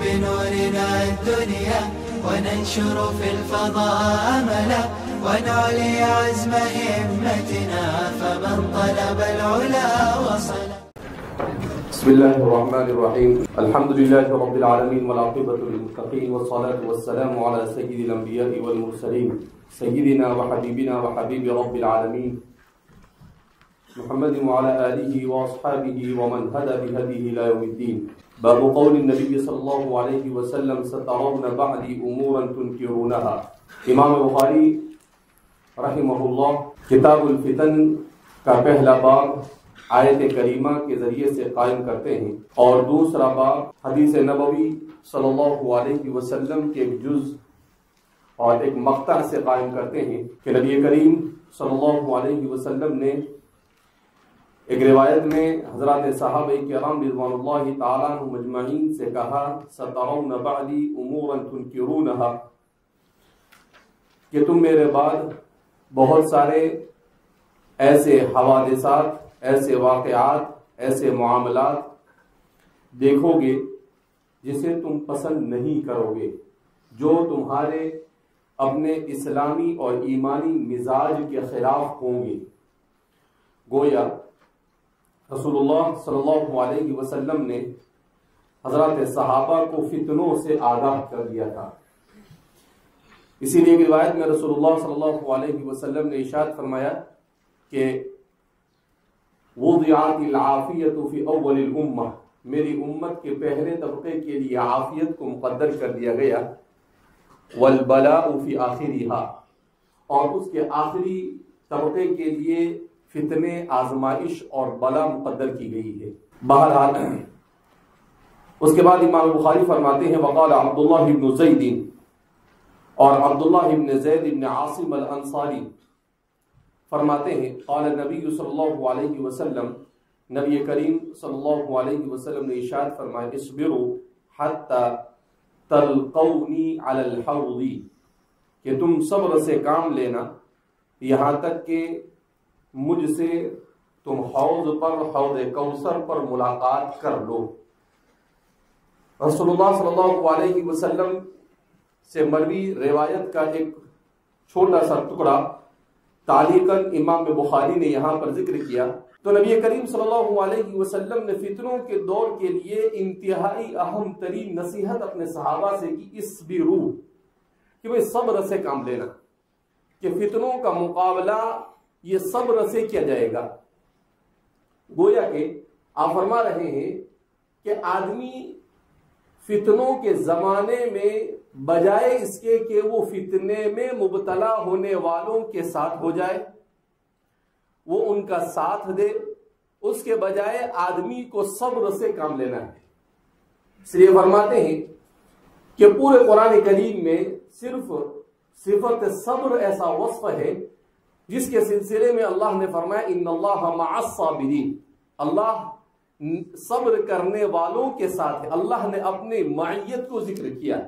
بنورنا الدنيا وننشر في الفضاء أملا ونعلي عزم همتنا فمن طلب العلا وصل. بسم الله الرحمن الرحيم. الحمد لله رب العالمين والعاقبة للمتقين والصلاة والسلام على سيد الأنبياء والمرسلين سيدنا وحبيبنا وحبيب رب العالمين محمد وعلى آله وأصحابه ومن هدى بهديه إلى يوم الدين. باب قول النبي صلى الله عليه وسلم سترون بعدي أمورا تنكرونها. امام بخاری رحمہ اللہ کتاب الفتن کا پہلا باب آیت کریمہ کے ذریعے سے قائم کرتے ہیں اور دوسرا باب حدیث نبوی صلی اللہ علیہ وسلم کے ایک جز اور ایک مقطع سے قائم کرتے ہیں کہ نبی کریم صلی اللہ علیہ وسلم نے ایک روایت میں حضرات صحابہ کرام رضوان اللہ تعالیٰ عنہ مجمعین سے کہا سترون بعدی امورا تنکرونہا کہ تم میرے بعد بہت سارے ایسے حوادثات، ایسے واقعات، ایسے معاملات دیکھو گے جسے تم پسند نہیں کرو گے، جو تمہارے اپنے اسلامی اور ایمانی مزاج کے خلاف ہوں گے۔ گویا رسول اللہ صلی اللہ علیہ وسلم نے حضرات صحابہ کو فتنوں سے آگاہ کر دیا تھا۔ اسی لیے ایک روایت میں رسول اللہ صلی اللہ علیہ وسلم نے ارشاد فرمایا کہ وضعت العافیت فی اول الامہ، میری امت کے پہلے طبقے کے لیے عافیت کو مقدر کر دیا گیا، والبلاء فی آخرها، اور اس کے آخری طبقے کے لیے فتنے، آزمائش اور بلا مقدر کی گئی ہے۔ بہرحال اس کے بعد امام بخاری فرماتے ہیں وقال عبداللہ بن زید، اور عبداللہ بن زید بن عاصم الانصاری فرماتے ہیں قال النبی صلی اللہ علیہ وسلم، نبی کریم صلی اللہ علیہ وسلم نے ارشاد فرمایا اصبروا حتی تلقونی علی الحوض، کہ تم صبر سے کام لینا یہاں تک کہ مجھ سے تم حوض پر، حوض کوثر پر ملاقات کر لو۔ رسول اللہ صلی اللہ علیہ وسلم سے مروی روایت کا ایک چھوٹا سا ٹکڑا تعلیقاً امام بخاری نے یہاں پر ذکر کیا تو نبی کریم صلی اللہ علیہ وسلم نے فتنوں کے دور کے لیے انتہائی اہم ترین نصیحت اپنے صحابہ سے کی اصبرو، کہ وہ صبر سے کام لینا، کہ فتنوں کا مقابلہ یہ صبر سے کیا جائے گا۔ گویا کہ آپ فرما رہے ہیں کہ آدمی فتنوں کے زمانے میں بجائے اس کے کہ وہ فتنے میں مبتلا ہونے والوں کے ساتھ ہو جائے، وہ ان کا ساتھ دے، اس کے بجائے آدمی کو صبر سے کام لینا ہے۔ اس لیے فرماتے ہیں کہ پورے قرآن کریم میں صرف صفت صبر ایسا وصف ہے جس کے سلسلے میں اللہ نے فرمایا ان اللہ مع الصابرین، اللہ صبر کرنے والوں کے ساتھ ہے۔ اللہ نے اپنے معیت کو ذکر کیا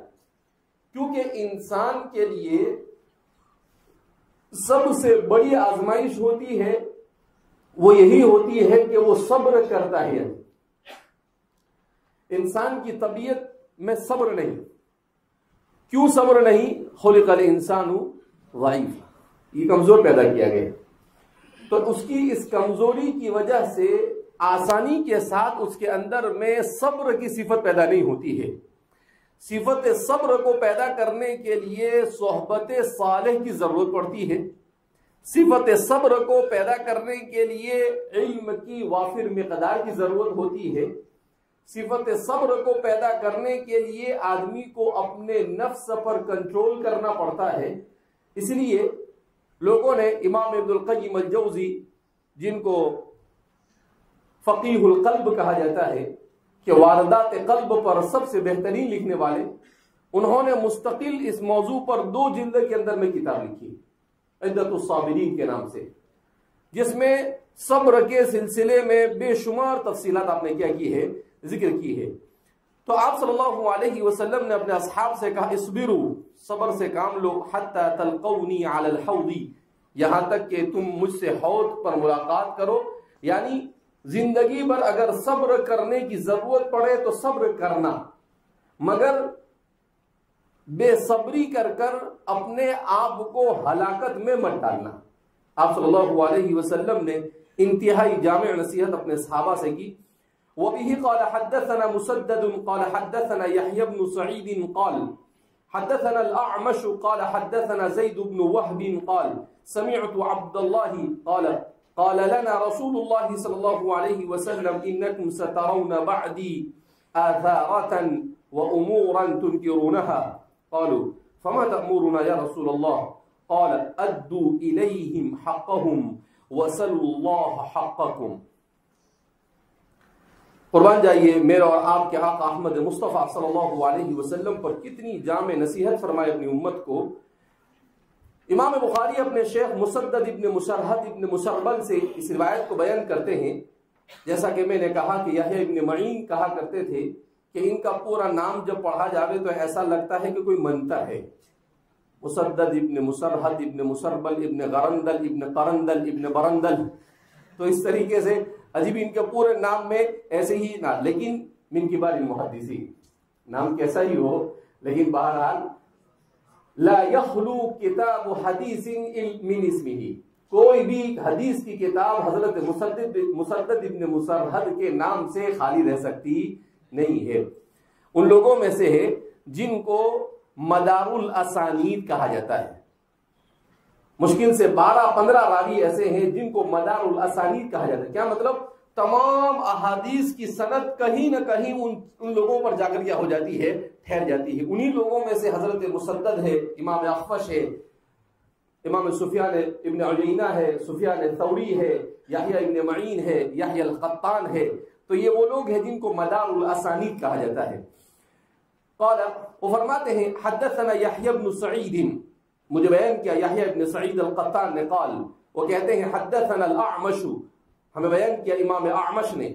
کیونکہ انسان کے لیے سب سے بڑی آزمائش ہوتی ہے وہ یہی ہوتی ہے کہ وہ صبر کرتا ہے۔ انسان کی طبیعت میں صبر نہیں۔ کیوں صبر نہیں؟ خلق الانسان ضعیف، یہ کمزور پیدا کیا گیا، تو اس کی اس کمزوری کی وجہ سے آسانی کے ساتھ اس کے اندر میں صبر کی صفت پیدا نہیں ہوتی ہے۔ صفت صبر کو پیدا کرنے کے لیے صحبت صالح کی ضرورت پڑتی ہے۔ صفت صبر کو پیدا کرنے کے لیے علم کی وافر مقدار کی ضرورت ہوتی ہے۔ صفت صبر کو پیدا کرنے کے لیے آدمی کو اپنے نفس پر کنٹرول کرنا پڑتا ہے۔ اس لیے لوگوں نے امام ابن القیم الجوزی، جن کو فقیہ القلب کہا جاتا ہے، کہ واردات قلب پر سب سے بہترین لکھنے والے، انہوں نے مستقل اس موضوع پر 2 جلد کے اندر میں کتاب لکھی عدت الصابرین کے نام سے، جس میں صبر کے سلسلے میں بے شمار تفصیلات آپ نے کیا کی ہے، ذکر کی ہے۔ تو آپ صلی اللہ علیہ وسلم نے اپنے اصحاب سے کہا اصبرو، صبر سے کام لو، حتی تلقونی علی الحوض، یہاں تک کہ تم مجھ سے حوض پر ملاقات کرو، یعنی زندگی بھر اگر صبر کرنے کی ضرورت پڑے تو صبر کرنا، مگر بے صبری کر کر اپنے آپ کو ہلاکت میں مت ڈالنا. آپ صلی اللہ علیہ وسلم نے انتہائی جامع نصیحت اپنے صحابہ سے کی. وبه قال حدثنا مسدد قال حدثنا يحيى بن سعيد قال حدثنا الأعمش قال حدثنا زيد بن وهب قال سمعت عبد الله قال لنا رسول الله صلى الله عليه وسلم إنكم سترون بعدي آثارة وأمورا تنكرونها. قالوا فما تأمرنا يا رسول الله؟ قال أدوا إليهم حقهم وسلوا الله حقكم. قربان جائیے میرے اور آپ کے آقا احمد مصطفیٰ صلی اللہ علیہ وسلم پر کتنی جامع نصیحت فرمائے اپنی امت کو. امام بخاری اپنے شیخ مسدد ابن مشرحد ابن مشربل سے اس روایت کو بیان کرتے ہیں. جیسا کہ میں نے کہا کہ یحییٰ ابن معین کہا کرتے تھے کہ ان کا پورا نام جب پڑھا جاوے تو ایسا لگتا ہے کہ کوئی منتر ہے. مسدد ابن مشرحد ابن مشربل ابن غرندل ابن قرندل ابن برندل، تو اس طریقے سے عجیب ان کے پورے نام میں ایسے ہی نہ، لیکن من کبار المحدثین، نام کیسا ہی ہو لیکن بہرحال لا یخلو کتاب حدیث من اسمہ، کوئی بھی حدیث کی کتاب حضرت مسدد ابن مسرحد کے نام سے خالی رہ سکتی نہیں ہے. ان لوگوں میں سے ہے جن کو مدار الاسانید کہا جاتا ہے. مشکل سے 12-15 راوی ایسے ہیں جن کو مدار الاسانید کہا جاتا ہے. کیا مطلب؟ تمام احادیث کی سند کہیں نہ کہیں ان لوگوں پر جا کر کیا ہو جاتی ہے، ٹھہر جاتی ہے. انہی لوگوں میں سے حضرت مسدد ہے، امام اخفش ہے، امام سفیان ابن عیینہ ہے، سفیان ثوری ہے، یحییٰ ابن معین ہے، یحییٰ القطان ہے. تو یہ وہ لوگ ہیں جن کو مدار الاسانید کہا جاتا ہے. قال، وہ فرماتے ہیں حدثنا یحییٰ بن سعید، مجھے بیان کیا یحییٰ ابن سعید القطان نے. قال، وہ کہتے ہیں حدثنا الاعمش، ہمیں بیان کیا امام اعمش نے.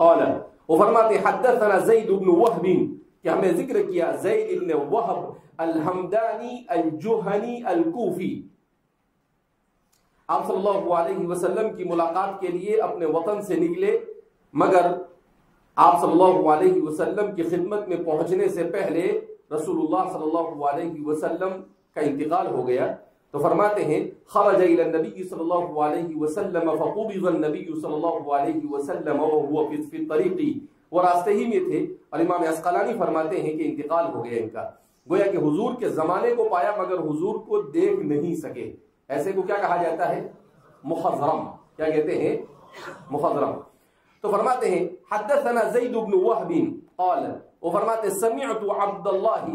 قال، وہ فرماتے ہیں حدثنا زید بن وہب، کہ ہمیں ذکر کیا زید بن وہب الحمدانی الجہنی الکوفی. آپ صلی اللہ علیہ وسلم کی ملاقات کے لیے اپنے وطن سے نکلے، مگر آپ صلی اللہ علیہ وسلم کی خدمت میں پہنچنے سے پہلے رسول اللہ صلی اللہ علیہ وسلم کا انتقال ہو گیا. تو فرماتے ہیں خرج الى النبی صلی اللہ علیہ وسلم فقبض النبی صلی اللہ علیہ وسلم وهو في الطريق، وہ راستے ہی میں تھے. اور امام عسقلانی فرماتے ہیں کہ انتقال ہو گیا ان کا، گویا کہ حضور کے زمانے کو پایا مگر حضور کو دیکھ نہیں سکے. ایسے کو کیا کہا جاتا ہے؟ مخضرم. کیا کہتے ہیں؟ مخضرم. تو فرماتے ہیں حدثنا زید بن وہب قال، وہ فرماتے سمعت عبد اللہ،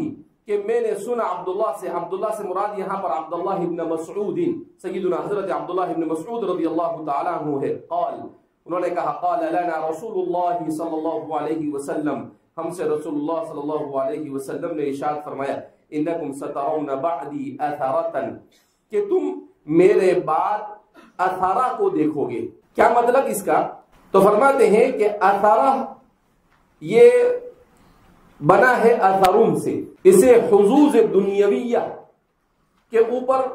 کہ میں نے سنا عبداللہ سے. عبداللہ سے مراد یہاں پر عبداللہ ابن مسعود، سیدنا حضرت عبداللہ ابن مسعود رضی اللہ تعالیٰ عنہ ہے. قال، انہوں نے کہا قال لنا رسول اللہ صلی اللہ علیہ وسلم، ہم سے رسول اللہ صلی اللہ علیہ وسلم نے ارشاد فرمایا انکم سترون بعدی اثارتا، کہ تم میرے بعد اثارہ کو دیکھو گے. کیا مطلب اس کا؟ تو فرماتے ہیں کہ اثارہ یہ بنا ہے اثرون سے، اسے حظوظ دنیاویہ کے اوپر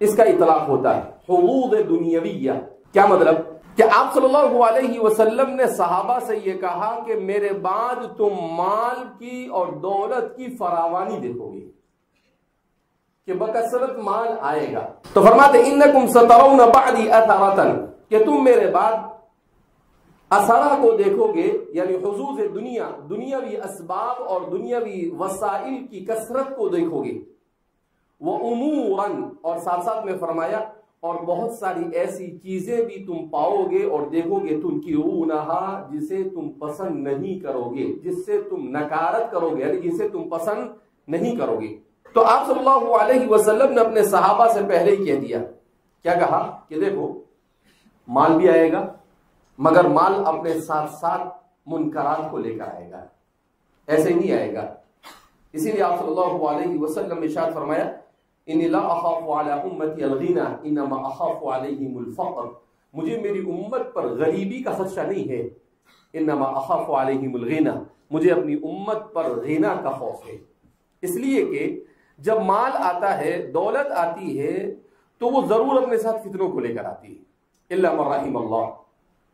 اس کا اطلاق ہوتا ہے. حظوظ دنیاویہ کیا مطلب؟ کہ آپ صلی اللہ علیہ وسلم نے صحابہ سے یہ کہا کہ میرے بعد تم مال کی اور دولت کی فراوانی دیکھو گے، کہ بکثرت مال آئے گا. تو فرماتے انکم سترون بعدی اثارتا، کہ تم میرے بعد اثرہ کو دیکھو گے، یعنی حظوظ دنیا، دنیاوی اسباب اور دنیاوی وسائل کی کثرت کو دیکھو گے. وَأُمُورًا، اور ساتھ ساتھ میں فرمایا اور بہت ساری ایسی چیزیں بھی تم پاؤ گے اور دیکھو گے تنکرونہا، جسے تم پسند نہیں کرو گے، جس سے تم نکارت کرو گے، یعنی جسے تم پسند نہیں کرو گے. تو آپ صلی اللہ علیہ وسلم نے اپنے صحابہ سے پہلے ہی کہہ دیا. کیا کہا؟ کہ دیکھو مال بھی آئے گا مگر مال اپنے ساتھ ساتھ منکرات کو لے کر آئے گا، ایسے نہیں آئے گا. اسی لیے آپ صلی اللہ علیہ وسلم نے ارشاد فرمایا انی لا اخاف علی امتی الغنی انما اخاف علیہم الفقر، مجھے میری امت پر غریبی کا خدشہ نہیں ہے، انما اخاف علیہم الغنی، مجھے اپنی امت پر غنا کا خوف ہے. اس لیے کہ جب مال آتا ہے، دولت آتی ہے، تو وہ ضرور اپنے ساتھ فتنوں کو لے کر آتی ہے. الا من رحم اللہ،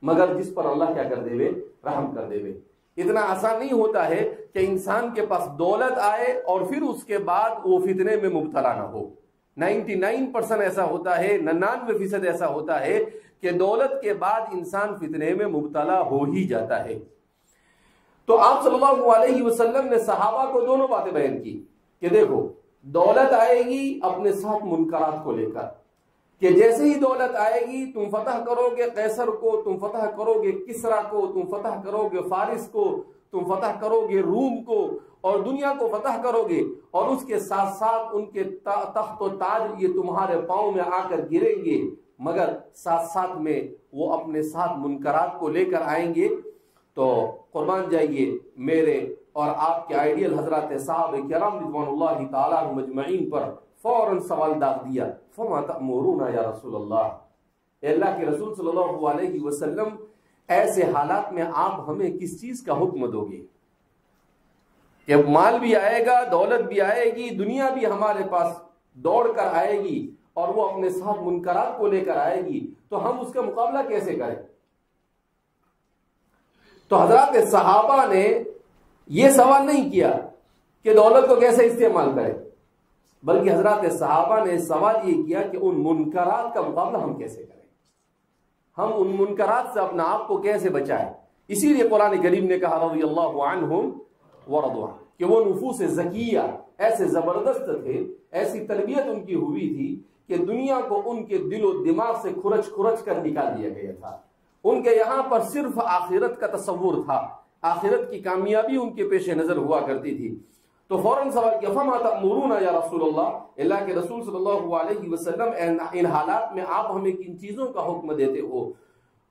مگر جس پر اللہ کیا کر دے، رحم کر دے. اتنا آسان نہیں ہوتا ہے کہ انسان کے پاس دولت آئے اور پھر اس کے بعد وہ فتنے میں مبتلا نہ ہو۔ 99% ایسا ہوتا ہے، 99% ایسا ہوتا ہے کہ دولت کے بعد انسان فتنے میں مبتلا ہو ہی جاتا ہے۔ تو آپ صلی اللہ علیہ وسلم نے صحابہ کو دونوں باتیں بیان کی کہ دیکھو دولت آئے گی اپنے ساتھ منکرات کو لے کر، کہ جیسے ہی دولت آئے گی تم فتح کرو گے قیصر کو، تم فتح کرو گے کسرا کو، تم فتح کرو گے فارس کو، تم فتح کرو گے روم کو، اور دنیا کو فتح کرو گے، اور اس کے ساتھ ساتھ ان کے تخت و تاج یہ تمہارے پاؤں میں آ کر گریں گے، مگر ساتھ ساتھ میں وہ اپنے ساتھ منکرات کو لے کر آئیں گے۔ تو قربان جائیے میرے اور آپ کے آئیڈیل حضرات صحابہ کرام رضوان اللہ تعالیٰ مجمعین پر فوراً سوال داغ دیا، فما تأمرون یا رسول اللہ، اے اللہ کے رسول صلی اللہ علیہ وسلم ایسے حالات میں آپ ہمیں کس چیز کا حکم دو گے کہ مال بھی آئے گا، دولت بھی آئے گی، دنیا بھی ہمارے پاس دوڑ کر آئے گی اور وہ اپنے ساتھ منکرات کو لے کر آئے گی، تو ہم اس کا مقابلہ کیسے کریں؟ تو حضرات صحابہ نے یہ سوال نہیں کیا کہ دولت کو کیسے استعمال کریں، بلکہ حضرات صحابہ نے سوال یہ کیا کہ ان منکرات کا مقابلہ ہم کیسے کریں، ہم ان منکرات سے اپنا آپ کو کیسے بچائیں۔ اسی لیے قرآن کریم نے کہا رضی اللہ عنہم ورضوا عنہ کہ وہ نفوس زکیہ ایسے زبردست تھے، ایسی تربیت ان کی ہوئی تھی کہ دنیا کو ان کے دل و دماغ سے کھرچ کر نکال دیا گیا تھا۔ ان کے یہاں پر صرف آخرت کا تصور تھا، آخرت کی کامیابی ان کے پیش نظر ہوا کرتی تھی۔ تو فوراً سوال کیا فما تأمرون یا رسول اللہ کے رسول صلی اللہ علیہ وسلم ان حالات میں آپ ہمیں کن چیزوں کا حکم دیتے ہو؟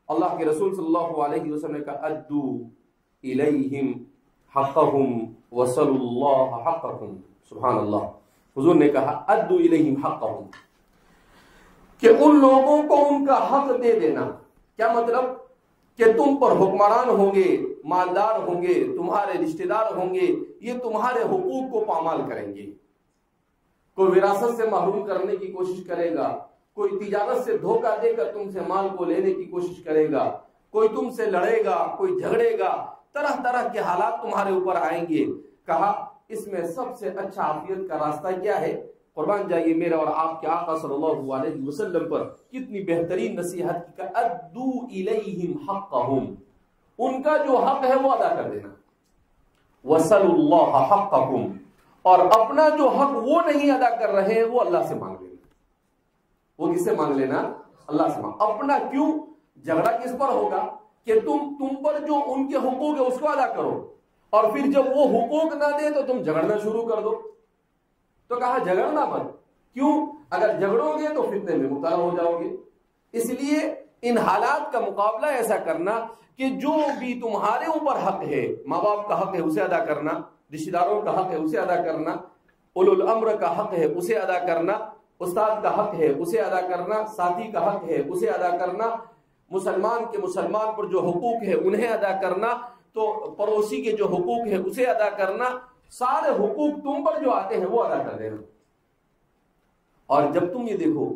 اللہ کے رسول صلی اللہ علیہ وسلم نے کہا ادو الیہم حقہم وصلوا اللہ حقہم۔ سبحان اللہ، حضور نے کہا ادو الیہم حقہم، کہ ان لوگوں کو ان کا حق دے دینا۔ کیا مطلب؟ کہ تم پر حکمران ہوں گے، مالدار ہوں گے، تمہارے رشتہ دار ہوں گے، یہ تمہارے حقوق کو پامال کریں گے۔ کوئی وراثت سے محروم کرنے کی کوشش کرے گا، کوئی تجارت سے دھوکہ دے کر تم سے مال کو لینے کی کوشش کرے گا، کوئی تم سے لڑے گا، کوئی جھگڑے گا، طرح طرح کے حالات تمہارے اوپر آئیں گے۔ کہا اس میں سب سے اچھا عافیت کا راستہ کیا ہے؟ قربان جائیے میرے اور آپ کے آقا صلی اللہ علیہ وسلم پر کتنی بہترین نصیحت کی کہ ادو الیہم حقہم، ان کا جو حق ہے وہ ادا کر دینا، وصلوا اللہ حقہم، اور اپنا جو حق وہ نہیں ادا کر رہے ہیں وہ اللہ سے مانگ لینا۔ وہ کس سے مانگ لینا؟ اللہ سے مانگ۔ اپنا کیوں؟ جھگڑا کس پر ہوگا کہ تم پر جو ان کے حقوق ہے اس کو ادا کرو، اور پھر جب وہ حقوق نہ دے تو تم جھگڑنا شروع کر دو۔ تو کہا جھگڑنا مت، کیوں؟ اگر جھگڑو گے تو فتنے میں مبتلا ہو جاؤ گے۔ اس لیے ان حالات کا مقابلہ ایسا کرنا کہ جو بھی تمہارے اوپر حق ہے، ماں باپ کا حق ہے اسے ادا کرنا، رشتہ داروں کا حق ہے اسے ادا کرنا، اولو الامر کا حق ہے اسے ادا کرنا، استاد کا حق ہے اسے ادا کرنا، ساتھی کا حق ہے اسے ادا کرنا، مسلمان کے مسلمان پر جو حقوق ہے انہیں ادا کرنا، تو پڑوسی کے جو حقوق ہے اسے ادا کرنا، سارے حقوق تم پر جو آتے ہیں وہ ادا کر دینا۔ اور جب تم یہ دیکھو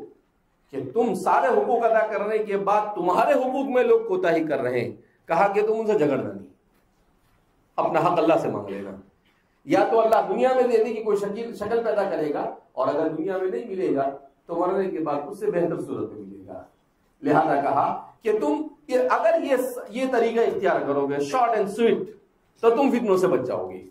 کہ تم سارے حقوق ادا کرنے کے بعد تمہارے حقوق میں لوگ کوتاہی کر رہے ہیں، کہا کہ تم ان سے جھگڑنا نہیں، اپنا حق اللہ سے مانگ لینا۔ یا تو اللہ دنیا میں دینے کی کوئی شکل پیدا کرے گا، اور اگر دنیا میں نہیں ملے گا تو مرنے کے بعد اس سے بہتر صورت میں ملے گا۔ لہذا کہا کہ تم اگر یہ طریقہ اختیار کرو گے شارٹ اینڈ سویٹ تو تم فتنوں سے بچ جاؤ گے،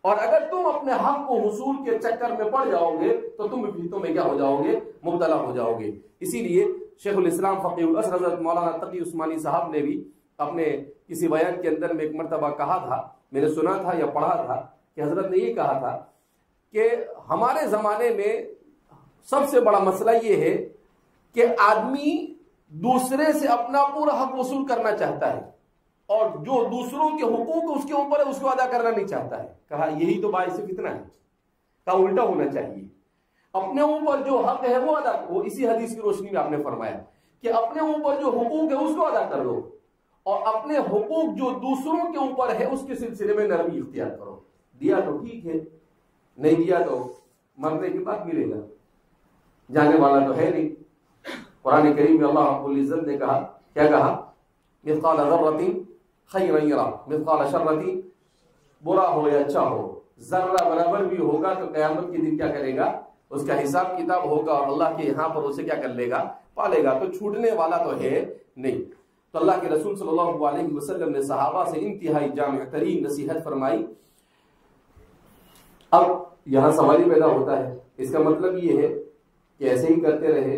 اور اگر تم اپنے حق کو حصول کے چکر میں پڑ جاؤ گے تو تم فتنوں میں کیا ہو جاؤ گے؟ مبتلا ہو جاؤ گے۔ اسی لیے شیخ الاسلام فقیہ الاسر حضرت مولانا تقی عثمانی صاحب نے بھی اپنے کسی بیان کے اندر میں ایک مرتبہ کہا تھا، میں نے سنا تھا یا پڑھا تھا کہ حضرت نے یہ کہا تھا کہ ہمارے زمانے میں سب سے بڑا مسئلہ یہ ہے کہ آدمی دوسرے سے اپنا پورا حق وصول کرنا چاہتا ہے، اور جو دوسروں کے حقوق اس کے اوپر ہے اس کو ادا کرنا نہیں چاہتا ہے۔ کہا یہی تو باعث فتنہ ہے۔ کہا الٹا ہونا چاہیے، اپنے اوپر جو حق ہے وہ ادا، وہ اسی حدیث کی روشنی میں آپ نے فرمایا کہ اپنے اوپر جو حقوق ہے اس کو ادا کر دو، اور اپنے حقوق جو دوسروں کے اوپر ہے اس کے سلسلے میں نرمی اختیار کرو۔ دیا تو ٹھیک ہے، نہیں دیا تو مرنے کے بعد ملے گا، جانے والا تو ہے نہیں۔ قرآن کریم میں اللہ رب العزت نے کہا، کیا کہا؟ مثقال ذرۃ خیرا یرا مثقال شرۃ، برا ہو یا اچھا ہو، ذرہ برابر بھی ہوگا تو قیامت کے دن کیا کرے گا، اس کا حساب کتاب ہوگا اور اللہ کے یہاں پر اسے کیا کر لے گا، پالے گا، تو چھوٹنے والا تو ہے نہیں۔ تو اللہ کے رسول صلی اللہ علیہ وسلم نے صحابہ سے انتہائی جامع ترین نصیحت فرمائی۔ اب یہاں سوال ہی پیدا ہوتا ہے، اس کا مطلب یہ ہے کہ ایسے ہی کرتے رہے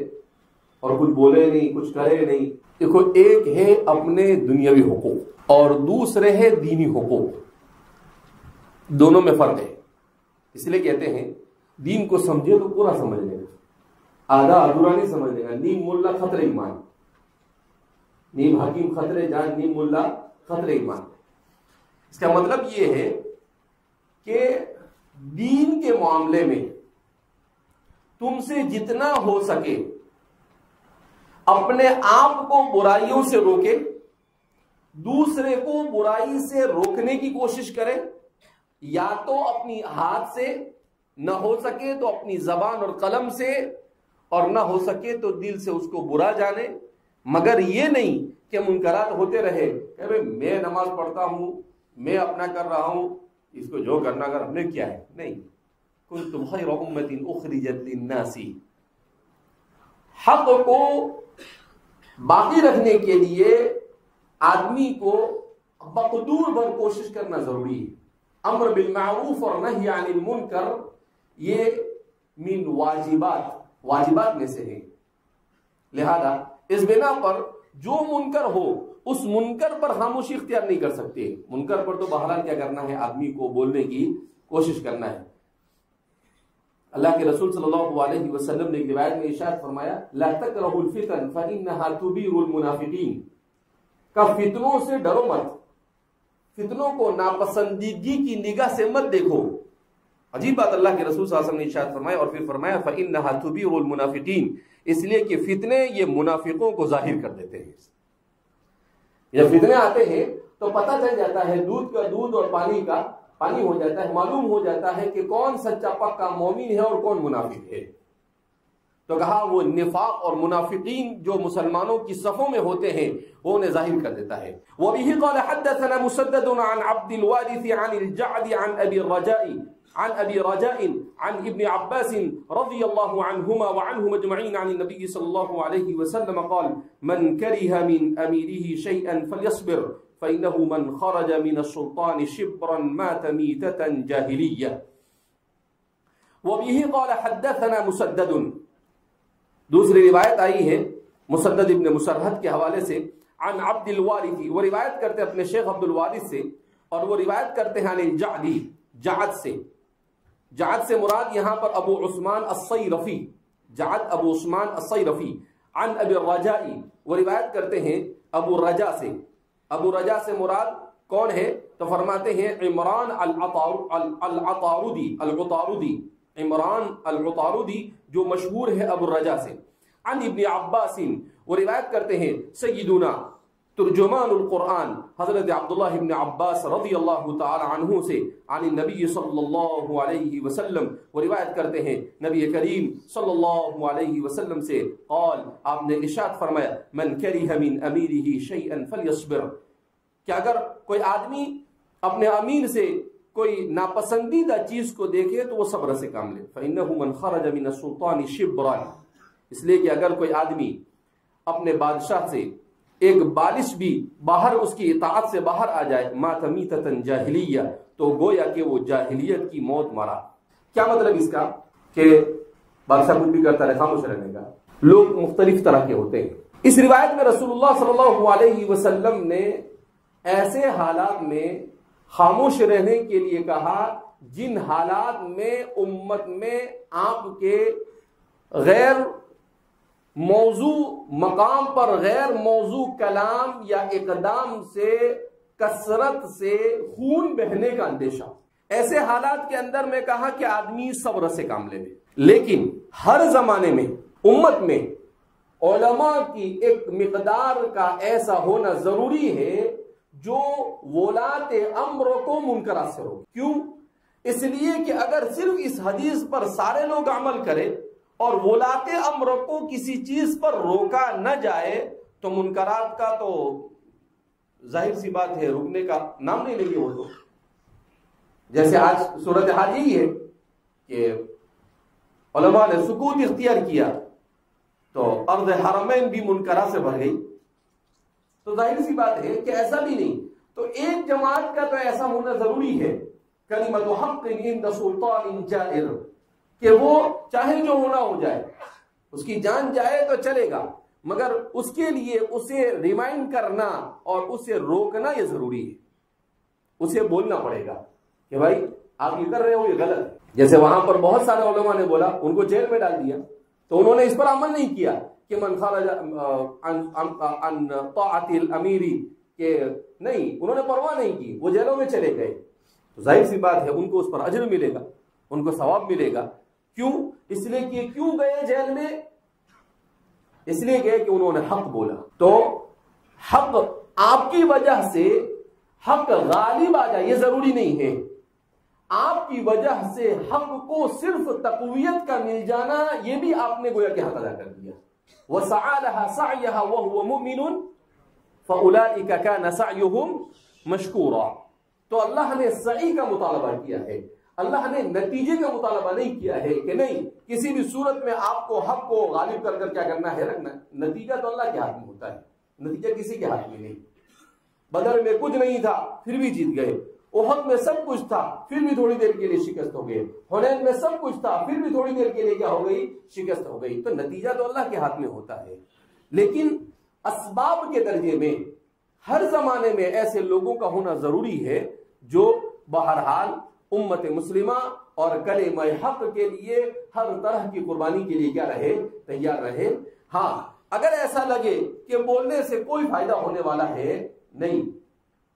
اور کچھ بولے نہیں، کچھ کرے نہیں؟ دیکھو، ایک ہے اپنے دنیاوی حقوق اور دوسرے ہے دینی حقوق، دونوں میں فرق ہے۔ اس لیے کہتے ہیں دین کو سمجھے تو پورا سمجھ لے گا، آدھا ادھورا نہیں سمجھ لے گا۔ نیم ملا خطرے ایمان، نیم حکیم خطرے جان، نیم ملا خطرے ایمان۔ اس کا مطلب یہ ہے کہ دین کے معاملے میں تم سے جتنا ہو سکے اپنے آپ کو برائیوں سے روکے، دوسرے کو برائی سے روکنے کی کوشش کرے، یا تو اپنی ہاتھ سے، نہ ہو سکے تو اپنی زبان اور قلم سے، اور نہ ہو سکے تو دل سے اس کو برا جانے، مگر یہ نہیں کہ منکرات ہوتے رہے کہ بھئی میں نماز پڑھتا ہوں، میں اپنا کر رہا ہوں، اس کو جو کرنا اگر ہم نے کیا ہے، نہیں۔ کنتم خیر امۃ اخرجت للناس، حق کو باقی رکھنے کے لیے آدمی کو بقدور بھر کوشش کرنا ضروری ہے۔ امر بالمعروف اور نہی عن المنکر یہ من واجبات میں سے ہے، لہذا اس بنا پر جو منکر ہو اس منکر پر خاموشی اختیار نہیں کر سکتے۔ منکر پر تو بہرحال کیا کرنا ہے، آدمی کو بولنے کی کوشش کرنا ہے۔ اللہ کے رسول صلی اللہ علیہ وسلم نے ایک روایت میں ارشاد فرمایا، لا تکرہوا الفتن فإنها تبیر المنافقین، کہ فتنوں سے ڈرو مت، فتنوں کو ناپسندیدگی کی نگاہ سے مت دیکھو۔ عجیب بات اللہ کے رسول صلی اللہ علیہ وسلم نے ارشاد فرمایا، اور پھر فرمایا فإنها تبیر المنافقین، اس لیے کہ فتنے یہ منافقوں کو ظاہر کر دیتے ہیں۔ جب فتنے آتے ہیں تو پتہ چل جاتا ہے، دودھ کا دودھ اور پانی کا پانی ہو جاتا ہے، معلوم ہو جاتا ہے کہ کون سچا پکا مومن ہے اور کون منافق ہے۔ تو کہا وہ نفاق اور منافقین جو مسلمانوں کی صفوں میں ہوتے ہیں وہ انہیں ظاہر کر دیتا ہے۔ وَبِهِ قَالَ حَدَّثَنَا مُسَدَّدٌ عَنْ عَبْدِ الْوَارِثِ عَنِ الْجَعْدِ عَنْ أَبِي رَجَاءٍ عن ابن عباس رضي الله عنهما وعنهم اجمعين عن النبي صلى الله عليه وسلم قال من كره من أميره شيئا فليصبر فإنه من خرج من السلطان شبرا مات ميتة جاهلية۔ وبه قال حدثنا مسدد، دوسری روایت آئی ہے مسدد ابن مسرحد کے حوالے سے، عن عبد الوارث، وہ روایت کرتے اپنے شیخ عبد الوارث سے، اور وہ روایت کرتے ہیں عن الجعدی، جعد سے۔ جعد سے مراد یہاں پر ابو عثمان الصیرفی، جعد ابو عثمان الصیرفی، عن ابی الرجاء، وہ روایت کرتے ہیں ابو رجا سے۔ ابو رجا سے مراد کون ہے؟ تو فرماتے ہیں عمران العطاردی، عمران العطاردی جو مشہور ہے ابو رجا سے۔ عن ابن عباس، وہ روایت کرتے ہیں سیدنا ترجمان القرآن حضرت عبداللہ ابن عباس رضی اللہ تعالی عنہ سے، عن النبی صلی اللہ علیہ وسلم، وہ روایت کرتے ہیں نبی کریم صلی اللہ علیہ وسلم سے، قال، آپ نے ارشاد فرمایا، من کرہ من امیرہ شیئا فلیصبر، کہ اگر کوئی آدمی اپنے امیر سے کوئی ناپسندیدہ چیز کو دیکھے تو وہ صبر سے کام لے۔ فإنہ من خرج من السلطان شبرا، اس لیے کہ اگر کوئی آدمی اپنے بادشاہ سے ایک بالش بھی باہر اس کی اطاعت سے باہر آ جائے، مات میتۃ جاہلیہ، تو گویا کہ وہ جاہلیت کی موت مرا۔ کیا مطلب اس کا؟ کہ بادشاہ کچھ بھی کرتا رہے، خاموش رہنے کا۔ لوگ مختلف طرح کے ہوتے ہیں۔ اس روایت میں رسول اللہ صلی اللہ علیہ وسلم نے ایسے حالات میں خاموش رہنے کے لیے کہا جن حالات میں امت میں آپ کے غیر موضوع مقام پر غیر موضوع کلام یا اقدام سے کثرت سے خون بہنے کا اندیشہ، ایسے حالات کے اندر میں کہا کہ آدمی صبر سے کام لے۔ لیکن ہر زمانے میں امت میں علماء کی ایک مقدار کا ایسا ہونا ضروری ہے جو ولاۃ امر کو منکرات سے روکے۔ کیوں؟ اس لیے کہ اگر صرف اس حدیث پر سارے لوگ عمل کریں اور ولاۃ امر کو کسی چیز پر روکا نہ جائے تو منکرات کا تو ظاہر سی بات ہے رکنے کا نام نہیں لیں گے وہ تو. جیسے آج صورتحال یہی ہے کہ علماء نے سکوت اختیار کیا تو ارض حرمین بھی منکرات سے بھر گئی. تو ظاہر سی بات ہے کہ ایسا بھی نہیں. تو ایک جماعت کا تو ایسا ہونا ضروری ہے کلمۃ حق عند سلطان جائر، کہ وہ چاہے جو ہونا ہو جائے، اس کی جان جائے تو چلے گا، مگر اس کے لیے اسے ریمائنڈ کرنا اور اسے روکنا یہ ضروری ہے. اسے بولنا پڑے گا کہ بھائی آپ یہ کر رہے ہو یہ غلط ہے. جیسے وہاں پر بہت سارے علماء نے بولا، ان کو جیل میں ڈال دیا، تو انہوں نے اس پر عمل نہیں کیا کہ من خرج عن طاعت الامیر، کہ نہیں، انہوں نے پرواہ نہیں کی، وہ جیلوں میں چلے گئے. تو ظاہر سی بات ہے ان کو اس پر اجر ملے گا، ان کو ثواب ملے گا. کیوں؟ اس لیے کہ کیوں گئے جیل میں؟ اس لیے گئے کہ انہوں نے حق بولا. تو حق آپ کی وجہ سے حق غالب آ جائے یہ ضروری نہیں ہے. آپ کی وجہ سے حق کو صرف تقویت کا مل جانا یہ بھی آپ نے گویا کہ حق ادا کر دیا. وَسَعَى لَهَا سَعْيَهَا وَهُوَ مُؤْمِنٌ فَأُولَئِكَ كَانَ سَعْيُهُمْ مَشْكُورًا. تو اللہ نے سعی کا مطالبہ کیا ہے، اللہ نے نتیجے کا مطالبہ نہیں کیا ہے کہ نہیں کسی بھی صورت میں آپ کو حق کو غالب کر کر کیا کرنا ہے، رکھنا. نتیجہ تو اللہ کے ہاتھ میں ہوتا ہے، نتیجہ کسی کے ہاتھ میں نہیں. بدر میں کچھ نہیں تھا پھر بھی جیت گئے، احد میں سب کچھ تھا پھر بھی تھوڑی دیر کے لیے شکست ہو گئے، حنین میں سب کچھ تھا پھر بھی تھوڑی دیر کے لیے کیا ہو گئی، شکست ہو گئی. تو نتیجہ تو اللہ کے ہاتھ میں ہوتا ہے. لیکن اسباب کے درجے میں ہر زمانے میں ایسے لوگوں کا ہونا ضروری ہے جو بہرحال امت مسلمہ اور کلمہ حق کے لیے ہر طرح کی قربانی کے لیے کیا رہے، تیار رہے. ہاں اگر ایسا لگے کہ بولنے سے کوئی فائدہ ہونے والا ہے نہیں،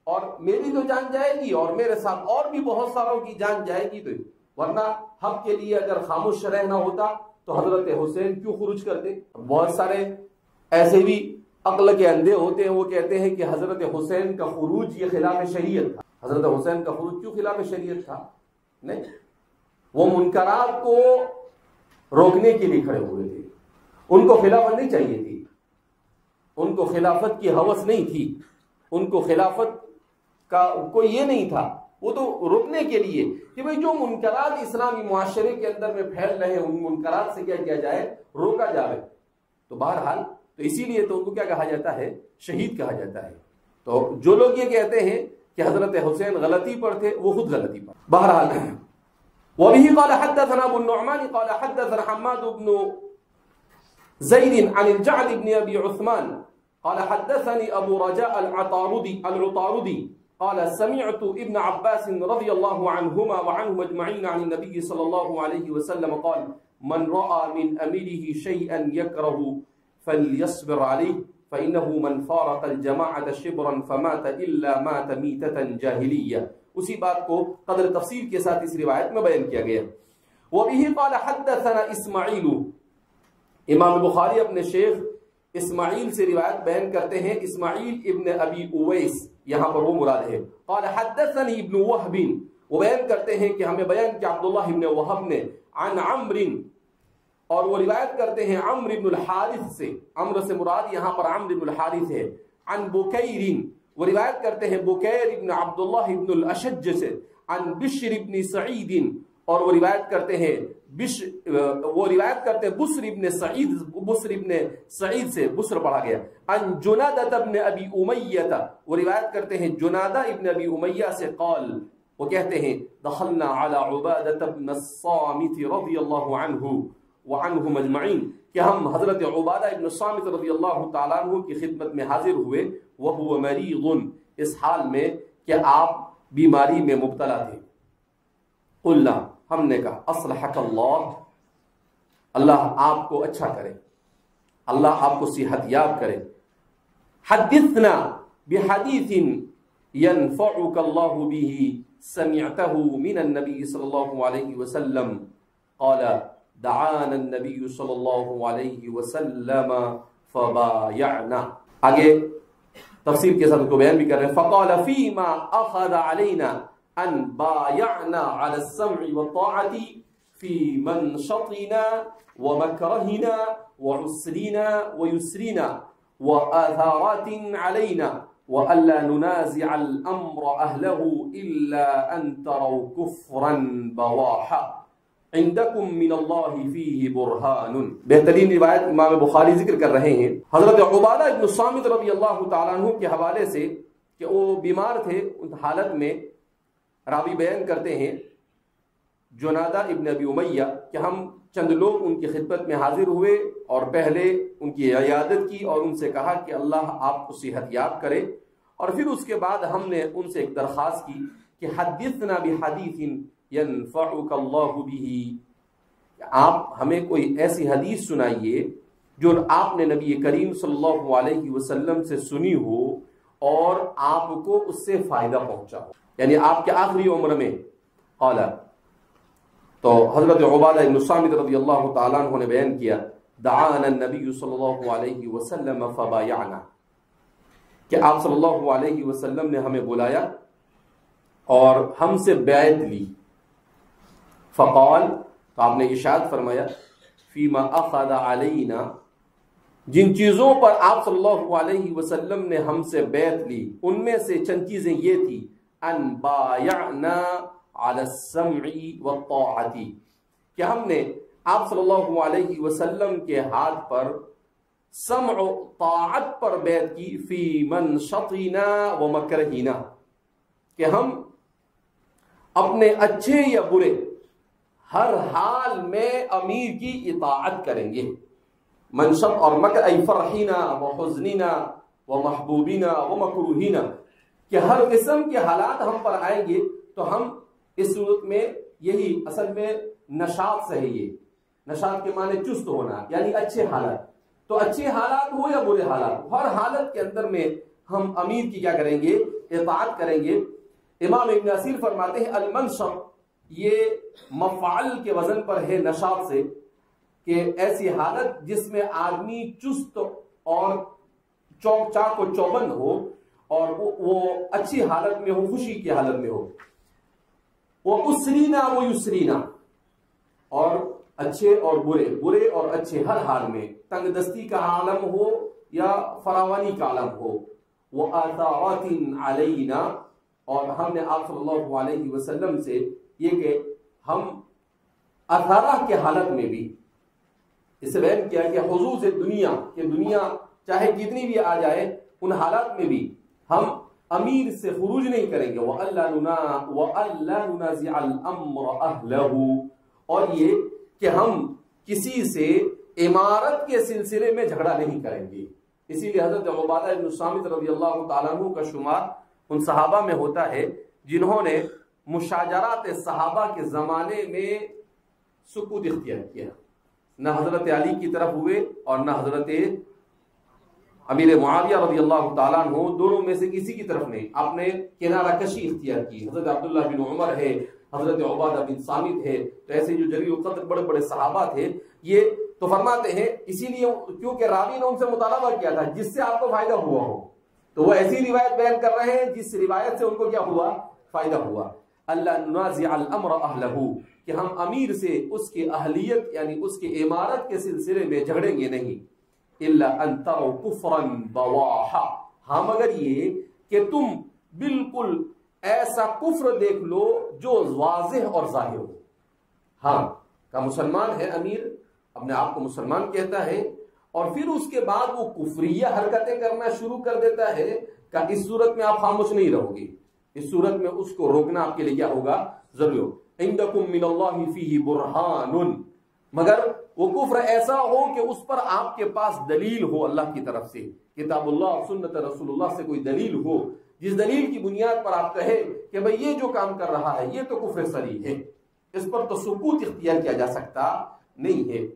اور میری تو جان جائے گی اور میرے ساتھ اور بھی بہت ساروں کی جان جائے گی، تو ورنہ حق کے لیے اگر خاموش رہنا ہوتا تو حضرت حسین کیوں خروج کرتے؟ بہت سارے ایسے بھی عقل کے اندھے ہوتے ہیں، وہ کہتے ہیں کہ حضرت حسین کا خروج یہ خلاف شریعت تھا. حضرت حسین کا خروج کیوں خلاف شریعت تھا؟ نہیں، وہ منکرات کو روکنے کے لیے کھڑے ہوئے تھے. ان کو خلافت نہیں چاہیے تھی، ان کو خلافت کی ہوس نہیں تھی، ان کو خلافت کا کوئی یہ نہیں تھا. وہ تو روکنے کے لیے کہ بھئی جو منکرات اسلامی معاشرے کے اندر میں پھیل رہے ہیں ان منکرات سے کیا کیا جائے، روکا جائے. تو بہرحال تو اسی لیے تو ان کو کیا کہا جاتا ہے، شہید کہا جاتا ہے. تو جو لوگ یہ کہتے ہیں کہ حضرت حسین غلطی پر تھے وہ خود غلطی پر. بہرحال وبه قال حدثنا ابو النعمان قال حدثنا حماد بن زيد عن الجعد بن ابي عثمان قال حدثني ابو رجاء العطاردي قال سمعت ابن عباس رضي الله عنهما وعنهم اجمعين عن النبي صلى الله عليه وسلم قال من راى من امره شيئا يكره فليصبر عليه فإنه من فارق الجماعة شبرا فمات إلا مات ميتة جاهلية. اسی بات کو قدر تفصیل کے ساتھ اس روایت میں بیان کیا گیا. وبه قال حدثنا اسماعیل، امام بخاری اپنے شیخ اسماعیل سے روایت بیان کرتے ہیں، اسماعیل ابن ابی اویس، یہاں پر وہ مراد ہے. قال حدثني ابن وهب، وہ بیان کرتے ہیں کہ ہمیں بیان کیا عبداللہ ابن وہب نے، عن عمرو، اور وہ روایت کرتے ہیں عمرو بن الحارث سے، عمرو سے مراد یہاں پر عمرو بن الحارث ہے. عن بکیر، وہ روایت کرتے ہیں بکیر ابن عبداللہ ابن الاشج سے. عن بشر ابن سعید، اور وہ روایت کرتے ہیں بسر ابن سعید سے، بسر پڑھا گیا. عن جنادہ ابن ابی امیہ، وہ روایت کرتے ہیں جنادہ ابن ابی امیہ سے. قال، وہ کہتے ہیں دخلنا علی عبادہ بن الصامت رضی اللہ عنہ وعنہم اجمعین، کہ ہم حضرت عبادہ ابن الصامت رضی اللہ تعالیٰ عنہ کی خدمت میں حاضر ہوئے. وہو مریض، اس حال میں کہ آپ بیماری میں مبتلا تھے. قلنا، ہم نے کہا اصلحک اللہ، اللہ آپ کو اچھا کرے، اللہ آپ کو صحت یاب کرے. حدثنا بحدیث ينفعك الله به سمعته من النبي صلى الله عليه وسلم قال دعانا النبي صلى الله عليه وسلم فبايعنا. آگے تفسیر کے ساتھ کو بیان بھی کر رہے ہیں. فقال فيما اخذ علينا ان بايعنا على السمع والطاعة في منشطنا ومكرهنا وعسرنا ويسرنا وآثارات علينا وَأَلَّا نُنَازِعَ الْأَمْرَ أَهْلَهُ إِلَّا أَن تَرَوْا كُفْرًا بَوَاحًا عِندَكُم مِّنَ اللَّهِ فِيهِ بُرْهَانٌ. بہترین روایت امام بخاری ذکر کر رہے ہیں حضرت عبادہ ابن الصامت رضی اللہ تعالیٰ عنہ کے حوالے سے کہ وہ بیمار تھے. ان حالت میں راوی بیان کرتے ہیں جنادہ ابن ابی امیہ کہ ہم چند لوگ ان کی خدمت میں حاضر ہوئے اور پہلے ان کی عیادت کی اور ان سے کہا کہ اللہ آپ کو صحت یاب کرے، اور پھر اس کے بعد ہم نے ان سے ایک درخواست کی کہ حدثنا بحدیث ینفعک اللہ بہ، آپ ہمیں کوئی ایسی حدیث سنائیے جو آپ نے نبی کریم صلی اللہ علیہ وسلم سے سنی ہو اور آپ کو اس سے فائدہ پہنچا ہو، یعنی آپ کے آخری عمر میں. قال، تو حضرت عبادہ بن الصامت رضی اللہ تعالیٰ عنہ نے بیان کیا دعانا النبی صلی اللہ علیہ وسلم فبایعنا، کہ آپ صلی اللہ علیہ وسلم نے ہمیں بلایا اور ہم سے بیعت لی. فقال، تو آپ نے ارشاد فرمایا فیما اخذ علینا، جن چیزوں پر آپ صلی اللہ علیہ وسلم نے ہم سے بیعت لی ان میں سے چند چیزیں یہ تھی ان بایعنا علی السمع والطاعت، کہ ہم نے آپ صلی اللہ علیہ وسلم کے ہاتھ پر سمع و طاعت پر بیعت کی فی منشطنا و مکرہنا، کہ ہم اپنے اچھے یا برے ہر حال میں امیر کی اطاعت کریں گے. منشط اور مکر ای فرحینا و حزنینا و محبوبینا و مکروہینا، کہ ہر قسم کے حالات ہم پر آئیں گے تو ہم اس صورت میں یہی اصل میں نشاط سے ہے. یہ نشاط کے معنی چست ہونا، یعنی اچھے حالات. تو اچھے حالات ہو یا برے حالات، ہر حالت کے اندر میں ہم امیر کی کیا کریں گے؟ اطاعت کریں گے. امام ابن اثیر فرماتے ہیں المنشط یہ مفعل کے وزن پر ہے نشاط سے، کہ ایسی حالت جس میں آدمی چست اور چوک چاک و چوبند ہو اور وہ اچھی حالت میں ہو، خوشی کی حالت میں ہو. وہ اسرینا و یسرینا، اور اچھے اور برے، برے اور اچھے ہر حال میں، تنگ دستی کا عالم ہو یا فراوانی کا عالم ہو. وہ آثارات علینا، اور ہم نے آپ صلی اللہ علیہ وسلم سے یہ کہ ہم اثارہ کے حالت میں بھی، اس سے بیان کیا کہ حضور دنیا کہ دنیا چاہے کتنی بھی آ جائے ان حالات میں بھی ہم امیر سے خروج نہیں کریں گے. وَأَلَّا نُنَازِعَ الْأَمْرَ أَهْلَهُ، اور یہ کہ ہم کسی سے امارت کے سلسلے میں جھگڑا نہیں کریں گے. اسی لیے حضرت عبادہ بن الصامت رضی اللہ تعالیٰ عنہ کا شمار ان صحابہ میں ہوتا ہے جنہوں نے مشاجرات صحابہ کے زمانے میں سکوت اختیار کیا. نہ حضرت علی کی طرف ہوئے اور نہ حضرت امیر معاویہ رضی اللہ تعالیٰ عنہ، دونوں میں سے کسی کی طرف نہیں. آپ نے کنارہ کشی اختیار کی. حضرت عبداللہ بن عمر ہے، حضرت عبادہ بن صامت ہے، تو ایسے جو جلیل القدر بڑے بڑے صحابہ تھے یہ تو فرماتے ہیں اسی لیے کیونکہ راوی نے ان سے مطالبہ کیا تھا جس سے آپ کو فائدہ ہوا ہو، تو وہ ایسی روایت بیان کر رہے ہیں جس روایت سے ان کو کیا ہوا؟ فائدہ ہوا. اللہ ننازع الامر اہلہ، کہ ہم امیر سے اس کی اہلیت یعنی اس کی امارت کے سلسلے میں جھگڑیں گے نہیں. الا ان تروا کفرا بواحا، ہاں مگر یہ کہ تم بالکل ایسا کفر دیکھ لو جو واضح اور ظاہر ہو. ہاں کا مسلمان ہے امیر، اپنے آپ کو مسلمان کہتا ہے، اور پھر اس کے بعد وہ کفریہ حرکتیں کرنا شروع کر دیتا ہے، کہ اس صورت میں آپ خاموش نہیں رہو گے، اس صورت میں اس کو روکنا آپ کے لیے کیا ہوگا؟ ضروری ہو. عندکم من اللہ فیہ برہان، مگر وہ کفر ایسا ہو کہ اس پر آپ کے پاس دلیل ہو اللہ کی طرف سے، کتاب اللہ سنت رسول اللہ سے کوئی دلیل ہو، جس دلیل کی بنیاد پر آپ کہے کہ بھئی یہ جو کام کر رہا ہے یہ تو کفر صریح ہے، اس پر تو سکوت اختیار کیا جا سکتا نہیں ہے.